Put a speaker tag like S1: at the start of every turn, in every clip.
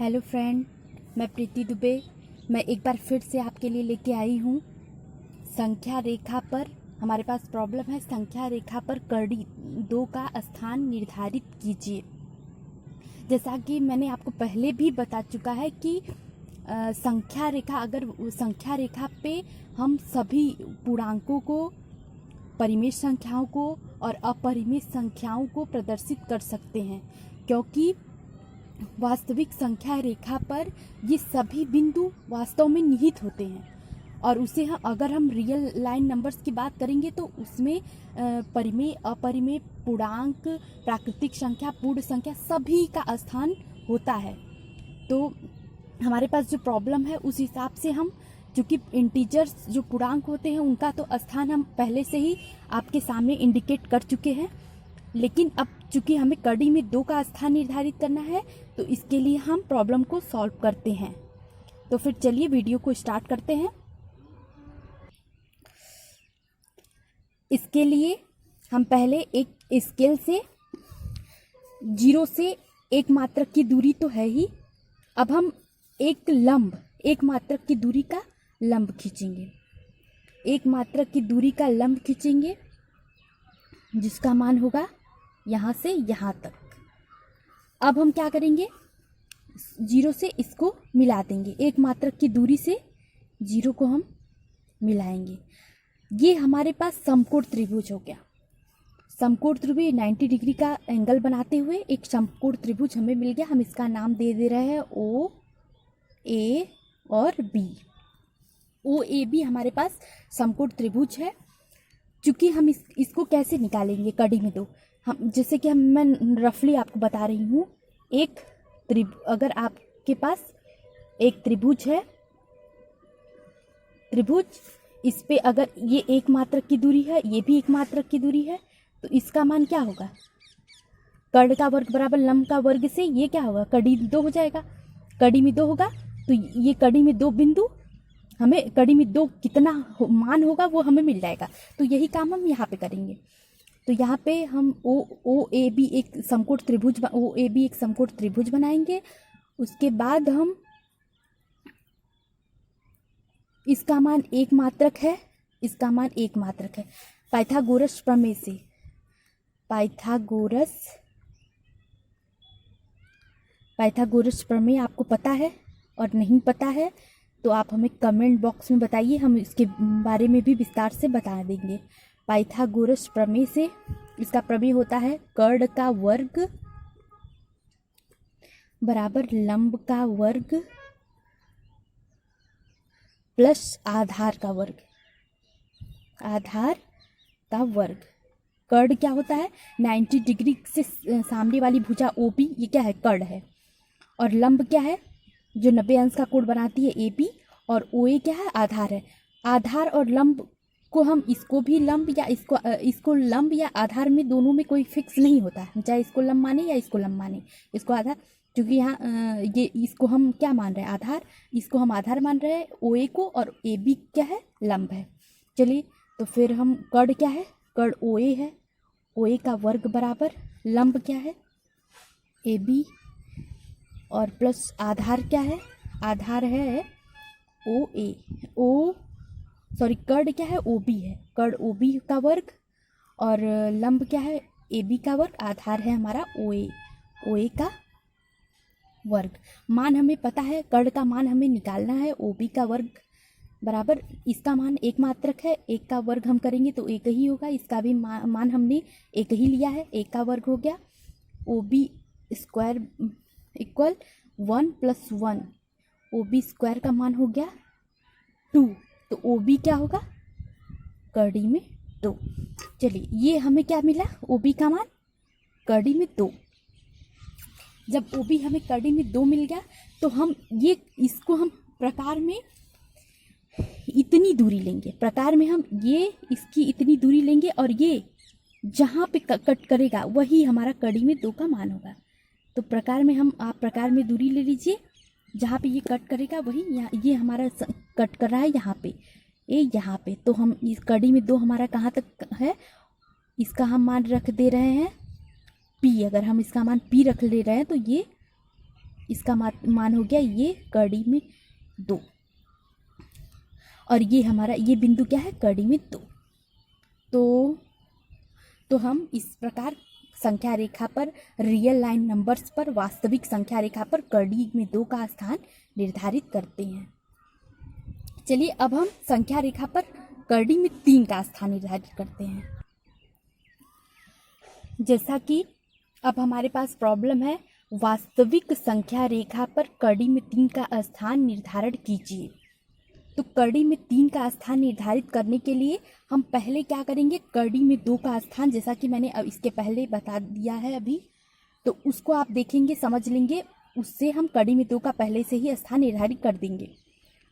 S1: Hello friend, मैं प्रीति दुबे। मैं एक बार फिर से आपके लिए लेके आई हूँ। संख्या रेखा पर हमारे पास प्रॉब्लम है। संख्या रेखा पर कड़ी 2 का स्थान निर्धारित कीजिए। जैसा कि मैंने आपको पहले भी बता चुका है कि संख्या रेखा पे हम सभी पूर्णांकों को, परिमेय संख्याओं को और अपरिमेय संख्याओं को प्रदर्शित कर सकते हैं, क्योंकि वास्तविक संख्या रेखा पर ये सभी बिंदु वास्तव में निहित होते हैं। और उसे अगर हम रियल लाइन नंबर्स की बात करेंगे तो उसमें परिमेय, अपरिमेय, पूर्णांक, प्राकृतिक संख्या, पूर्ण संख्या सभी का स्थान होता है। तो हमारे पास जो प्रॉब्लम है उस हिसाब से हम, चूँकि इंटीजर्स जो पूर्णांक होते हैं उनका तो स्थान हम पहले से ही आपके सामने इंडिकेट कर चुके हैं, लेकिन अब चूँकि हमें कड़ी में 2 का स्थान निर्धारित करना है तो इसके लिए हम प्रॉब्लम को सॉल्व करते हैं। तो फिर चलिए वीडियो को स्टार्ट करते हैं। इसके लिए हम पहले एक स्केल से 0 से 1 मात्रक की दूरी तो है ही, अब हम एक मात्रक की दूरी का लंब खींचेंगे। 1 मात्रक की दूरी का लंब खींचेंगे जिसका मान होगा यहाँ से यहाँ तक। अब हम क्या करेंगे, 0 से इसको मिला देंगे। 1 मात्रक की दूरी से 0 को हम मिलाएंगे। ये हमारे पास समकोण त्रिभुज हो गया। समकोण त्रिभुज 90 डिग्री का एंगल बनाते हुए एक समकोण त्रिभुज हमें मिल गया। हम इसका नाम दे रहे हैं ओ ए और बी। ओ ए बी हमारे पास समकोण त्रिभुज है। चूँकि हम इसको कैसे निकालेंगे कड़ी में 2, हम जैसे कि मैं रफली आपको बता रही हूँ। अगर आपके पास एक त्रिभुज है, इस पे अगर ये 1 मात्रक की दूरी है, ये भी 1 मात्रक की दूरी है, तो इसका मान क्या होगा, कर्ण का वर्ग बराबर लंब का वर्ग से ये क्या होगा, कड़ी 2 हो जाएगा। कड़ी में 2 होगा तो ये कड़ी में 2 बिंदु, हमें कड़ी में 2 कितना मान होगा वो हमें मिल जाएगा। तो यही काम हम यहाँ पे करेंगे। तो यहाँ पे हम ओ ए बी एक समकोण त्रिभुज बनाएंगे। उसके बाद हम इसका मान 1 मात्रक है, इसका मान 1 मात्रक है। पाइथागोरस प्रमेय से, पाइथागोरस प्रमेय आपको पता है और नहीं पता है तो आप हमें कमेंट बॉक्स में बताइए, हम इसके बारे में भी विस्तार से बता देंगे। पाइथागोरस प्रमेय से इसका प्रमेय होता है कर्ण का वर्ग बराबर लंब का वर्ग प्लस आधार का वर्ग। कर्ण क्या होता है, 90 डिग्री से सामने वाली भुजा OB, ये क्या है, कर्ण है। और लंब क्या है, जो 90 अंश का कोण बनाती है AB। और OA क्या है, आधार है। आधार और लंब को हम इसको भी लंब या इसको लंब या आधार में दोनों में कोई फिक्स नहीं होता, चाहे इसको लंब माने या इसको लंब माने, इसको आधार। क्योंकि यहाँ ये इसको हम क्या मान रहे हैं, आधार, इसको हम आधार मान रहे हैं OA को, और AB क्या है, लंब है। चलिए तो फिर हम कर्ण क्या है, कर्ण OA है। OA का वर्ग बराबर लंब क्या है, AB, और प्लस आधार क्या है, आधार है कर्ण क्या है, OB है। कर्ण OB का वर्ग और लंब क्या है, AB का वर्ग, आधार है हमारा OA का वर्ग। मान हमें पता है, कर्ण का मान हमें निकालना है। OB का वर्ग बराबर, इसका मान 1 मात्रक है, 1 का वर्ग हम करेंगे तो 1 ही होगा। इसका भी मान हमने 1 ही लिया है, 1 का वर्ग हो गया। OB square equal 1 + 1, OB square का मान हो गया 2। तो OB क्या होगा, कड़ी में 2। चलिए ये हमें क्या मिला, OB का मान कड़ी में 2। जब OB हमें कड़ी में 2 मिल गया तो हम इसको हम प्रकार में इतनी दूरी लेंगे। प्रकार में हम इसकी इतनी दूरी लेंगे और ये जहाँ पे कट करेगा वही हमारा कड़ी में 2 का मान होगा। तो प्रकार में आप प्रकार में दूरी ले लीजिए, जहाँ पे ये कट करेगा वही ये हमारा कट कर रहा है यहाँ पे, यहाँ पे। तो हम इस कड़ी में 2 हमारा कहाँ तक है, इसका हम मान रख दे रहे हैं P। अगर हम इसका मान P रख ले रहे हैं तो ये इसका मान हो गया ये कड़ी में 2, और ये हमारा ये बिंदु क्या है, कड़ी में 2। तो हम इस प्रकार संख्या रेखा पर, रियल लाइन नंबर्स पर, वास्तविक संख्या रेखा पर कड़ी में 2 का स्थान निर्धारित करते हैं। चलिए अब हम संख्या रेखा पर कड़ी में 3 का स्थान निर्धारित करते हैं। जैसा कि अब हमारे पास प्रॉब्लम है, वास्तविक संख्या रेखा पर कड़ी में 3 का स्थान निर्धारण कीजिए। तो कड़ी में 3 का स्थान निर्धारित करने के लिए हम पहले क्या करेंगे, कड़ी में 2 का स्थान, जैसा कि मैंने अब इसके पहले बता दिया है अभी, तो उसको आप देखेंगे, समझ लेंगे, उससे हम कड़ी में 2 का पहले से ही स्थान निर्धारित कर देंगे।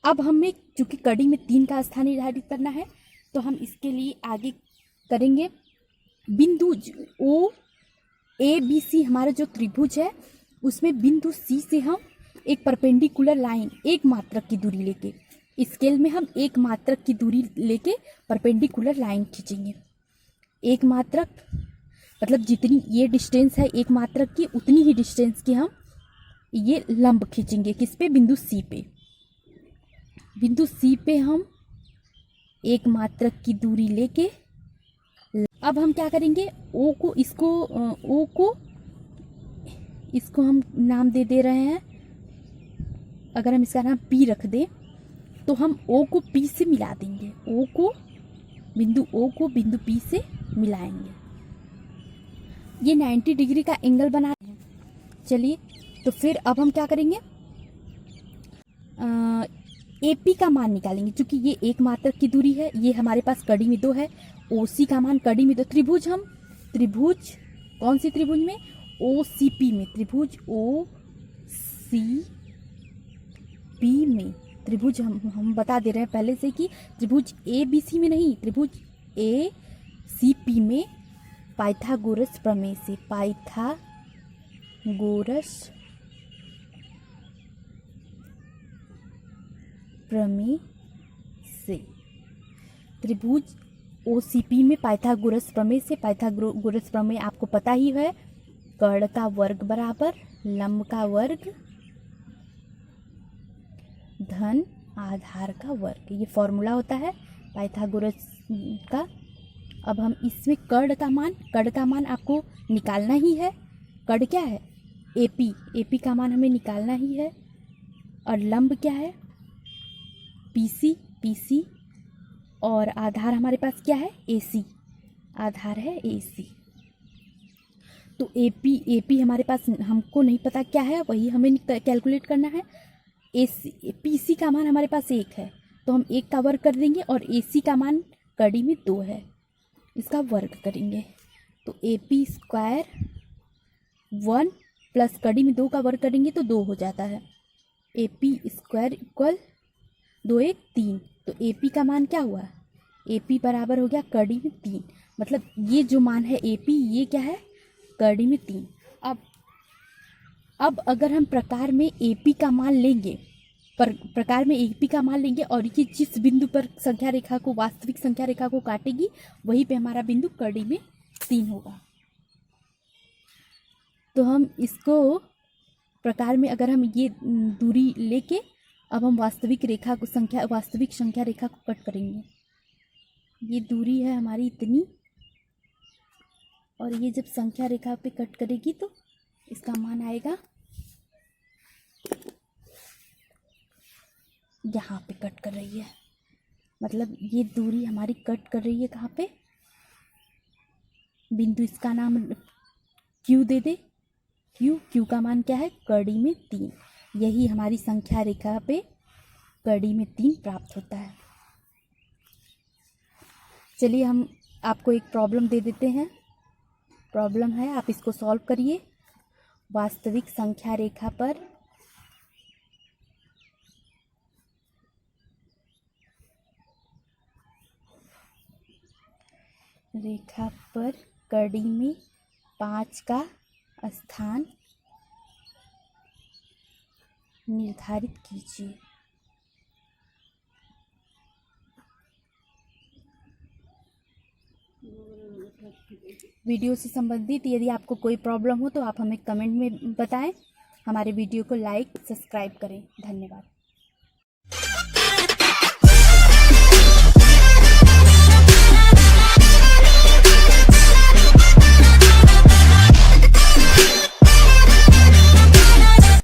S1: अब हमें चूँकि कड़ी में 3 का स्थान निर्धारित करना है, तो हम इसके लिए आगे करेंगे, बिंदु ओ ए बी सी हमारा जो त्रिभुज है, उसमें बिंदु सी से हम एक परपेंडिकुलर लाइन, एक मात्रक की दूरी लेके, स्केल में हम एक मात्रक की दूरी लेके परपेंडिकुलर लाइन खींचेंगे। एक मात्रक मतलब जितनी ये डिस्टेंस है एक मात्रक की, उतनी ही डिस्टेंस की हम ये लंब खींचेंगे। किस पे, बिंदु सी पे। बिंदु सी पे हम एक मात्रक की दूरी लेके, अब हम क्या करेंगे, ओ को इसको हम नाम दे रहे हैं। अगर हम इसका नाम पी रख दें तो हम ओ को पी से मिला देंगे, बिंदु ओ को बिंदु पी से मिलाएंगे। ये 90 डिग्री का एंगल बना रहे हैं। चलिए तो फिर अब हम क्या करेंगे, एपी का मान निकालेंगे। क्योंकि ये एक मात्रक की दूरी है, ये हमारे पास कड़ी में 2 है, ओसी का मान कड़ी में 2, त्रिभुज कौन सी त्रिभुज में, ओसीपी में, त्रिभुज ओसीपी में, त्रिभुज हम बता दे रहे हैं पहले से कि त्रिभुज ए बी सी में नहीं, त्रिभुज ए सी पी में पाइथागोरस प्रमेय से, पाइथागोरस प्रमेय से, त्रिभुज ओसीपी में पाइथागोरस प्रमेय से। पाइथागोरस प्रमेय आपको पता ही है, कर्ण का वर्ग बराबर लंब का वर्ग धन आधार का वर्ग, ये फॉर्मूला होता है पाइथागोरस का। अब हम इसमें कर्ण का मान आपको निकालना ही है। कर्ण क्या है, एपी का मान हमें निकालना ही है। और लंब क्या है, पीसी, और आधार हमारे पास क्या है, एसी, आधार है एसी। तो एपी हमारे पास हमको नहीं पता क्या है, वही हमें कैलकुलेट करना है। पीसी का मान हमारे पास 1 है, तो हम 1 का वर्ग कर देंगे, और एसी का मान कड़ी में 2 है, इसका वर्ग करेंगे। तो AP स्क्वायर 1 प्लस कड़ी में 2 का वर्ग करेंगे तो 2 हो जाता है। AP square equal 2 1 3। तो AP का मान क्या हुआ, AP बराबर हो गया कड़ी में 3। मतलब ये जो मान है AP, ये क्या है, कड़ी में 3। अब अगर हम प्रकार में AP का मान लेंगे, प्रकार में AP का मान लेंगे, और ये जिस बिंदु पर संख्या रेखा को, वास्तविक संख्या रेखा को काटेगी, वहीं पे हमारा बिंदु कड़ी में 3 होगा। तो हम इसको प्रकार में अगर हम ये दूरी लेके, अब हम वास्तविक संख्या रेखा को कट करेंगे। ये दूरी है हमारी इतनी, और ये जब संख्या रेखा पे कट करेगी तो इसका मान आएगा, यहाँ पे कट कर रही है, मतलब ये दूरी हमारी कट कर रही है कहाँ पे, बिंदु इसका नाम Q दे दे, Q का मान क्या है, कड़ी में 3। यही हमारी संख्या रेखा पे कड़ी में 3 प्राप्त होता है। चलिए हम आपको एक प्रॉब्लम दे देते हैं। प्रॉब्लम है, आप इसको सॉल्व करिए। वास्तविक संख्या रेखा पर कड़ी में 5 का स्थान निर्धारित कीजिए। वीडियो से संबंधित यदि आपको कोई प्रॉब्लम हो तो आप हमें कमेंट में बताएं। हमारे वीडियो को लाइक सब्सक्राइब करें। धन्यवाद।